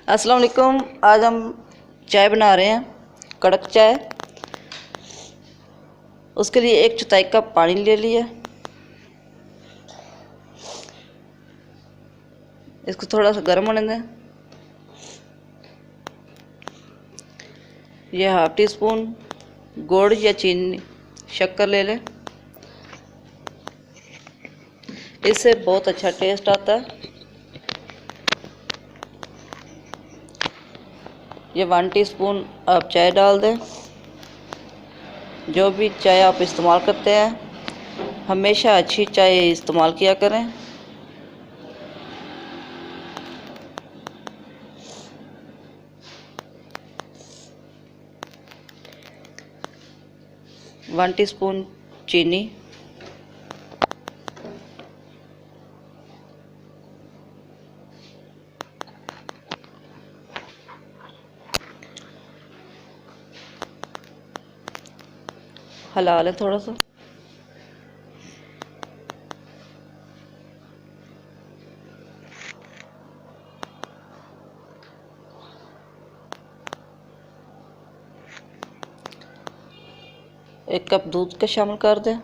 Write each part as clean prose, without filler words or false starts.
अस्सलाम वालेकुम। आज हम चाय बना रहे हैं, कड़क चाय। उसके लिए 1/4 कप पानी ले लिया। इसको थोड़ा सा गर्म होने दें। यह 1/2 टीस्पून गुड़ या चीनी शक्कर ले लें। इससे बहुत अच्छा टेस्ट आता है। ये 1 टीस्पून आप चाय डाल दें। जो भी चाय आप इस्तेमाल करते हैं हमेशा अच्छी चाय इस्तेमाल किया करें। वन टीस्पून चीनी, हिला लें थोड़ा सा। एक कप दूध का शामिल कर दें।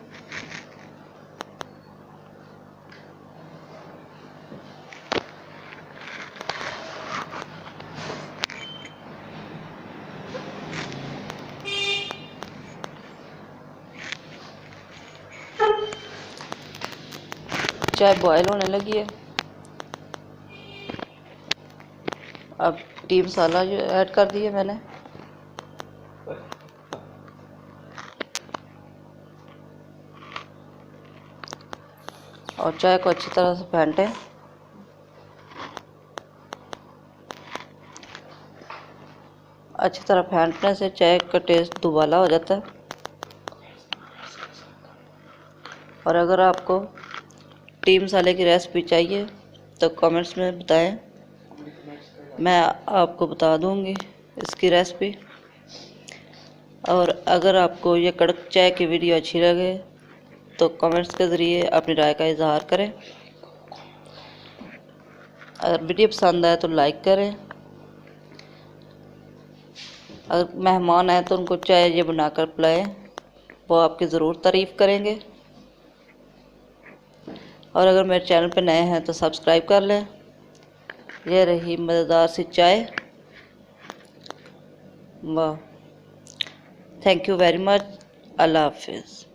चाय बॉयल होने लगी है। अब टी मसाला जो ऐड कर दिया मैंने। और चाय को अच्छी तरह से फेंटें। अच्छी तरह फेंटने से चाय का टेस्ट दुबाला हो जाता है। और अगर आपको टी मसाले की रेसिपी चाहिए तो कमेंट्स में बताएं, मैं आपको बता दूंगी इसकी रेसिपी। और अगर आपको ये कड़क चाय की वीडियो अच्छी लगे तो कमेंट्स के ज़रिए अपनी राय का इजहार करें। अगर वीडियो पसंद आए तो लाइक करें। अगर मेहमान आए तो उनको चाय ये बनाकर पिलाएं, वो आपकी ज़रूर तारीफ़ करेंगे। और अगर मेरे चैनल पर नए हैं तो सब्सक्राइब कर लें। यह रही मज़ेदार सी चाय। वाह, थैंक यू वेरी मच। अल्लाह हाफिज़।